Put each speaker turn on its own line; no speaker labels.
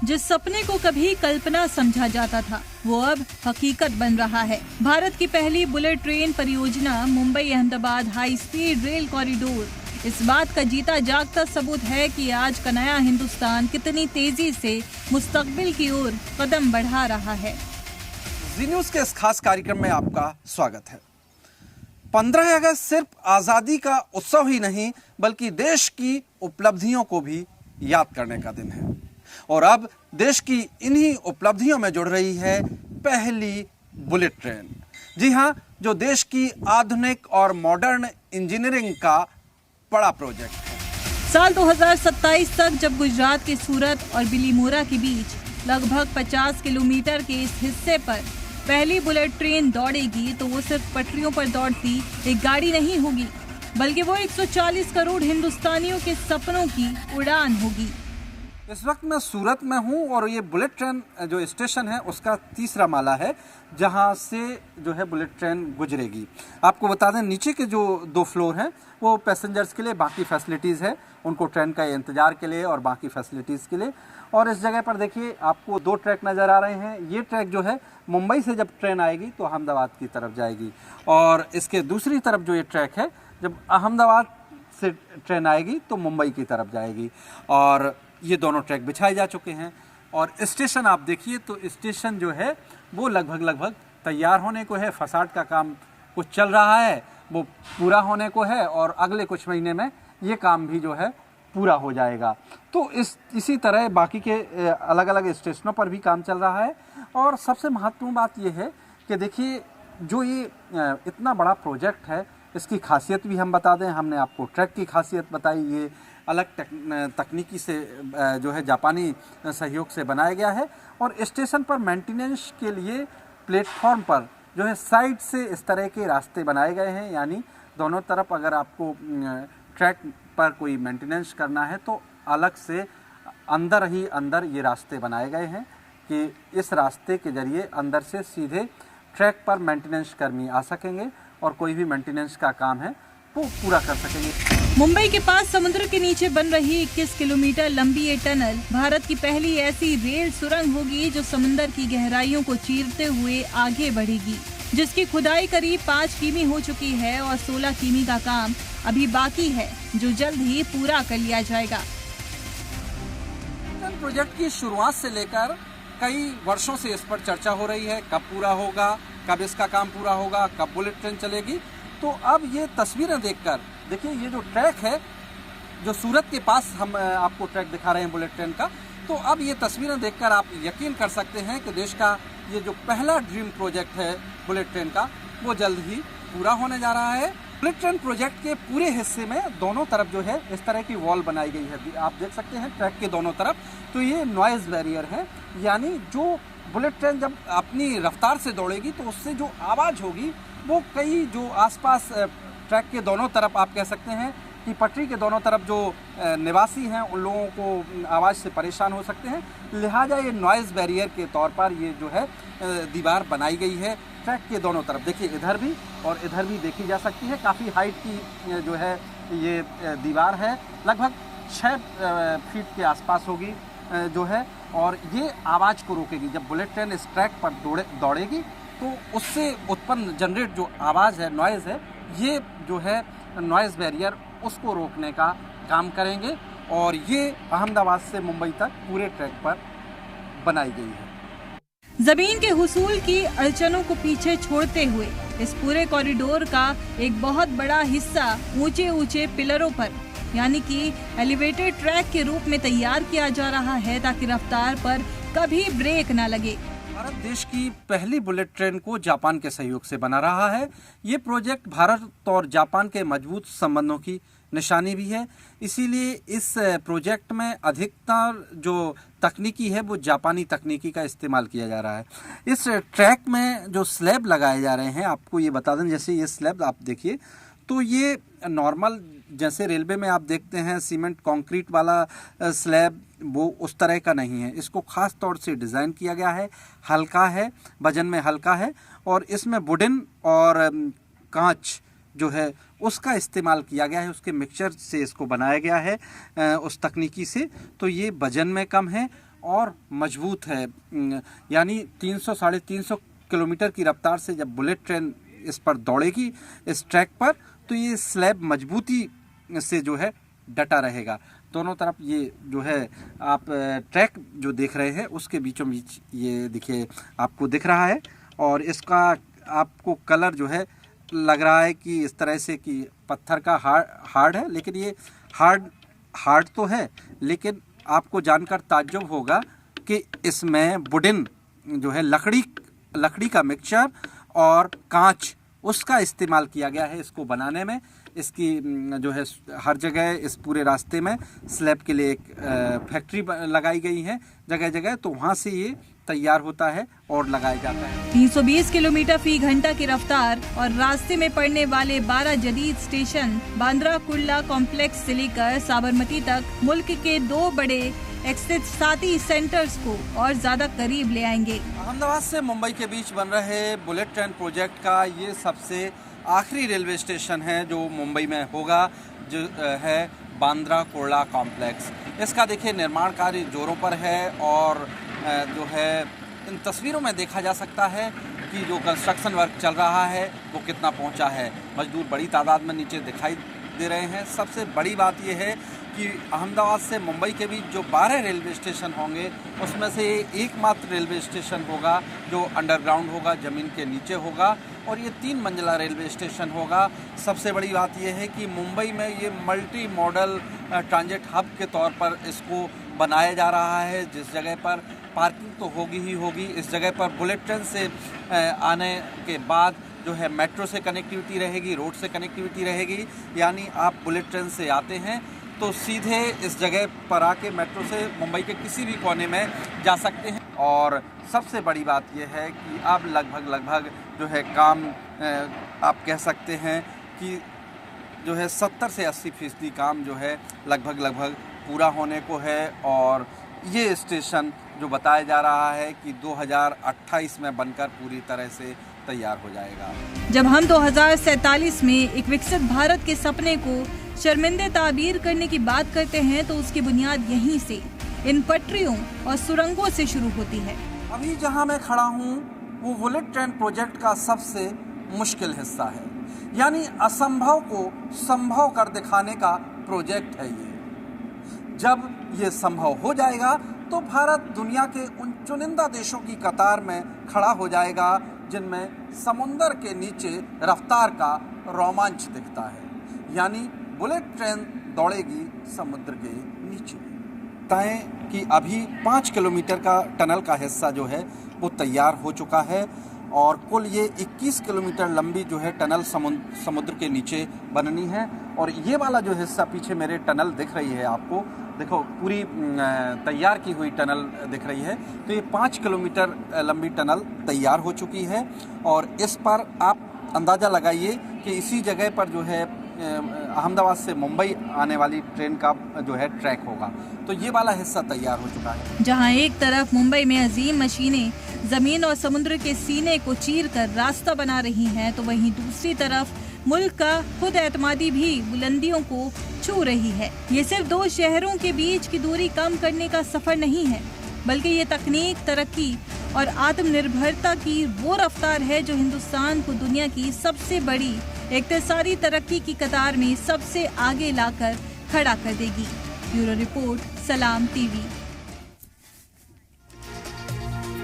जिस सपने को कभी कल्पना समझा जाता था वो अब हकीकत बन रहा है। भारत की पहली बुलेट ट्रेन परियोजना Mumbai Ahmedabad high speed rail corridor इस बात का जीता जागता सबूत है कि आज का नया हिंदुस्तान कितनी तेजी से मुस्तकबिल की ओर कदम बढ़ा रहा है।
जी न्यूज़ के इस खास कार्यक्रम में आपका स्वागत है। 15 अगस्त सिर्फ आज़ादी का उत्सव ही नहीं बल्कि देश की उपलब्धियों को भी याद करने का दिन है और अब देश की इन्हीं उपलब्धियों में जुड़ रही है पहली बुलेट ट्रेन। जी हाँ, जो देश की आधुनिक और मॉडर्न इंजीनियरिंग का बड़ा प्रोजेक्ट है।
साल 2027 तक जब गुजरात के सूरत और बिलीमोरा के बीच लगभग 50 किलोमीटर के इस हिस्से पर पहली बुलेट ट्रेन दौड़ेगी तो वो सिर्फ पटरियों पर दौड़ती एक गाड़ी नहीं होगी बल्कि वो 140 करोड़ हिंदुस्तानियों के सपनों की उड़ान होगी।
इस वक्त मैं सूरत में हूँ और ये बुलेट ट्रेन जो स्टेशन है उसका तीसरा माला है जहाँ से जो है बुलेट ट्रेन गुजरेगी। आपको बता दें नीचे के जो 2 फ्लोर हैं वो पैसेंजर्स के लिए, बाकी फैसिलिटीज़ है उनको ट्रेन का इंतज़ार के लिए और बाकी फैसिलिटीज़ के लिए। और इस जगह पर देखिए आपको 2 ट्रैक नज़र आ रहे हैं। ये ट्रैक जो है मुंबई से जब ट्रेन आएगी तो अहमदाबाद की तरफ जाएगी और इसके दूसरी तरफ जो ये ट्रैक है जब अहमदाबाद से ट्रेन आएगी तो मुंबई की तरफ जाएगी। और ये दोनों ट्रैक बिछाए जा चुके हैं और स्टेशन आप देखिए तो स्टेशन जो है वो लगभग तैयार होने को है। फसाड का काम कुछ चल रहा है, वो पूरा होने को है और अगले कुछ महीने में ये काम भी जो है पूरा हो जाएगा। तो इसी तरह बाकी के अलग अलग स्टेशनों पर भी काम चल रहा है। और सबसे महत्वपूर्ण बात ये है कि देखिए जो ये इतना बड़ा प्रोजेक्ट है इसकी खासियत भी हम बता दें। हमने आपको ट्रैक की खासियत बताई, ये अलग तकनीकी से जो है जापानी सहयोग से बनाया गया है। और स्टेशन पर मेंटेनेंस के लिए प्लेटफॉर्म पर जो है साइड से इस तरह के रास्ते बनाए गए हैं, यानी दोनों तरफ अगर आपको ट्रैक पर कोई मेंटेनेंस करना है तो अलग से अंदर ही अंदर ये रास्ते बनाए गए हैं कि इस रास्ते के जरिए अंदर से सीधे ट्रैक पर मेंटेनेंस कर्मी आ सकेंगे और कोई भी मेंटेनेंस का काम है वो पूरा कर सकेंगे।
मुंबई के पास समुद्र के नीचे बन रही 21 किलोमीटर लंबी ये टनल भारत की पहली ऐसी रेल सुरंग होगी जो समुद्र की गहराइयों को चीरते हुए आगे बढ़ेगी, जिसकी खुदाई करीब 5 किमी हो चुकी है और 16 किमी का काम अभी बाकी है जो जल्द ही पूरा कर लिया जाएगा।
प्रोजेक्ट की शुरुआत से लेकर कई वर्षों से इस पर चर्चा हो रही है, कब पूरा होगा, कब इसका काम पूरा होगा, कब बुलेट ट्रेन चलेगी। तो अब ये तस्वीरें देखकर देखिए ये जो ट्रैक है जो सूरत के पास हम आपको ट्रैक दिखा रहे हैं बुलेट ट्रेन का, तो अब ये तस्वीरें देखकर आप यकीन कर सकते हैं कि देश का ये जो पहला ड्रीम प्रोजेक्ट है बुलेट ट्रेन का वो जल्द ही पूरा होने जा रहा है। बुलेट ट्रेन प्रोजेक्ट के पूरे हिस्से में दोनों तरफ जो है इस तरह की वॉल बनाई गई है, आप देख सकते हैं ट्रैक के दोनों तरफ। तो ये नॉइज़ बैरियर है, यानी जो बुलेट ट्रेन जब अपनी रफ्तार से दौड़ेगी तो उससे जो आवाज़ होगी वो कई जो आसपास ट्रैक के दोनों तरफ आप कह सकते हैं कि पटरी के दोनों तरफ जो निवासी हैं उन लोगों को आवाज़ से परेशान हो सकते हैं। लिहाजा ये नॉइज़ बैरियर के तौर पर ये जो है दीवार बनाई गई है ट्रैक के दोनों तरफ। देखिए इधर भी और इधर भी देखी जा सकती है। काफ़ी हाइट की जो है ये दीवार है, लगभग 6 फीट के आसपास होगी जो है, और ये आवाज़ को रोकेगी। जब बुलेट ट्रेन इस ट्रैक पर दौड़ेगी तो उससे उत्पन्न जनरेट जो आवाज़ है, नॉइज़ है, ये जो है नॉइज़ बैरियर उसको रोकने का काम करेंगे। और ये अहमदाबाद से मुंबई तक पूरे ट्रैक पर बनाई गई है।
जमीन के हुसूल की अड़चनों को पीछे छोड़ते हुए इस पूरे कॉरिडोर का एक बहुत बड़ा हिस्सा ऊंचे ऊंचे पिलरों पर यानी कि एलिवेटेड ट्रैक के रूप में तैयार किया जा रहा है ताकि रफ्तार पर कभी ब्रेक न लगे।
भारत देश की पहली बुलेट ट्रेन को जापान के सहयोग से बना रहा है। ये प्रोजेक्ट भारत और जापान के मजबूत संबंधों की निशानी भी है, इसीलिए इस प्रोजेक्ट में अधिकतर जो तकनीकी है वो जापानी तकनीकी का इस्तेमाल किया जा रहा है। इस ट्रैक में जो स्लैब लगाए जा रहे हैं, आपको ये बता दें, जैसे ये स्लैब आप देखिए तो ये नॉर्मल जैसे रेलवे में आप देखते हैं सीमेंट कंक्रीट वाला स्लैब, वो उस तरह का नहीं है। इसको ख़ास तौर से डिज़ाइन किया गया है, हल्का है, वजन में हल्का है और इसमें वुडन और कांच जो है उसका इस्तेमाल किया गया है, उसके मिक्सचर से इसको बनाया गया है उस तकनीकी से। तो ये वजन में कम है और मजबूत है। यानी 300 साढ़े 300 किलोमीटर की रफ्तार से जब बुलेट ट्रेन इस पर दौड़ेगी इस ट्रैक पर, तो ये स्लैब मजबूती से जो है डटा रहेगा। दोनों तरफ ये जो है आप ट्रैक जो देख रहे हैं उसके बीचों बीच ये देखिए आपको दिख रहा है, और इसका आपको कलर जो है लग रहा है कि इस तरह से कि पत्थर का हार्ड है, लेकिन ये हार्ड तो है, लेकिन आपको जानकर ताज्जुब होगा कि इसमें वुडन जो है लकड़ी का मिक्सचर और कांच उसका इस्तेमाल किया गया है इसको बनाने में। इसकी जो है हर जगह इस पूरे रास्ते में स्लैब के लिए एक फैक्ट्री लगाई गई है जगह जगह, तो वहाँ से ये तैयार होता है और लगाया जाता है।
320 किलोमीटर फी घंटा की रफ्तार और रास्ते में पड़ने वाले 12 जदीद स्टेशन बांद्रा कुर्ला कॉम्प्लेक्स से लेकर साबरमती तक मुल्क के 2 बड़े एक्साइटिंग सेंटर्स को और ज्यादा करीब ले आएंगे।
अहमदाबाद से मुंबई के बीच बन रहे बुलेट ट्रेन प्रोजेक्ट का ये सबसे आखिरी रेलवे स्टेशन है जो मुंबई में होगा, जो है बांद्रा कुर्ला कॉम्प्लेक्स। इसका देखिए निर्माण कार्य जोरों पर है, और जो है इन तस्वीरों में देखा जा सकता है कि जो कंस्ट्रक्शन वर्क चल रहा है वो कितना पहुंचा है। मजदूर बड़ी तादाद में नीचे दिखाई दे रहे हैं। सबसे बड़ी बात यह है कि अहमदाबाद से मुंबई के बीच जो 12 रेलवे स्टेशन होंगे उसमें से एकमात्र रेलवे स्टेशन होगा जो अंडरग्राउंड होगा, ज़मीन के नीचे होगा, और ये 3 मंजिला रेलवे स्टेशन होगा। सबसे बड़ी बात यह है कि मुंबई में ये मल्टी मॉडल ट्रांजिट हब के तौर पर इसको बनाया जा रहा है, जिस जगह पर पार्किंग तो होगी ही होगी। इस जगह पर बुलेट ट्रेन से आने के बाद जो है मेट्रो से कनेक्टिविटी रहेगी, रोड से कनेक्टिविटी रहेगी। यानी आप बुलेट ट्रेन से आते हैं तो सीधे इस जगह पर आके मेट्रो से मुंबई के किसी भी कोने में जा सकते हैं। और सबसे बड़ी बात यह है कि अब लगभग जो है काम आप कह सकते हैं कि जो है 70 से 80% काम जो है लगभग पूरा होने को है, और ये स्टेशन जो बताया जा रहा है कि 2028 में बनकर पूरी तरह से तैयार हो जाएगा।
जब हम 2047 में एक विकसित भारत के सपने को शर्मिंदे ताबीर करने की बात करते हैं तो उसकी बुनियाद यहीं से, इन पटरियों और सुरंगों से शुरू होती है।
अभी जहां मैं खड़ा हूं वो बुलेट ट्रेन प्रोजेक्ट का सबसे मुश्किल हिस्सा है, यानी असंभव को संभव कर दिखाने का प्रोजेक्ट है ये। जब ये संभव हो जाएगा तो भारत दुनिया के उन चुनिंदा देशों की कतार में खड़ा हो जाएगा जिनमें समुंदर के नीचे रफ्तार का रोमांच दिखता है। यानी बुलेट ट्रेन दौड़ेगी समुद्र के नीचे। तय कि अभी 5 किलोमीटर का टनल का हिस्सा जो है वो तैयार हो चुका है, और कुल ये 21 किलोमीटर लंबी जो है टनल समुद्र के नीचे बननी है। और ये वाला जो हिस्सा पीछे मेरे टनल दिख रही है आपको, देखो पूरी तैयार की हुई टनल दिख रही है, तो ये 5 किलोमीटर लंबी टनल तैयार हो चुकी है। और इस पर आप अंदाज़ा लगाइए कि इसी जगह पर जो है अहमदाबाद से मुंबई आने वाली ट्रेन का जो है ट्रैक होगा। तो ये वाला हिस्सा तैयार हो चुका है।
जहां एक तरफ मुंबई में अजीम मशीनें जमीन और समुद्र के सीने को चीर कर रास्ता बना रही हैं, तो वहीं दूसरी तरफ मुल्क का खुद एतमादी भी बुलंदियों को छू रही है। ये सिर्फ 2 शहरों के बीच की दूरी कम करने का सफर नहीं है, बल्कि ये तकनीक, तरक्की और आत्मनिर्भरता की वो रफ्तार है जो हिंदुस्तान को दुनिया की सबसे बड़ी इक़्तिसादी तरक्की की कतार में सबसे आगे लाकर खड़ा कर देगी। ब्यूरो रिपोर्ट, सलाम टीवी।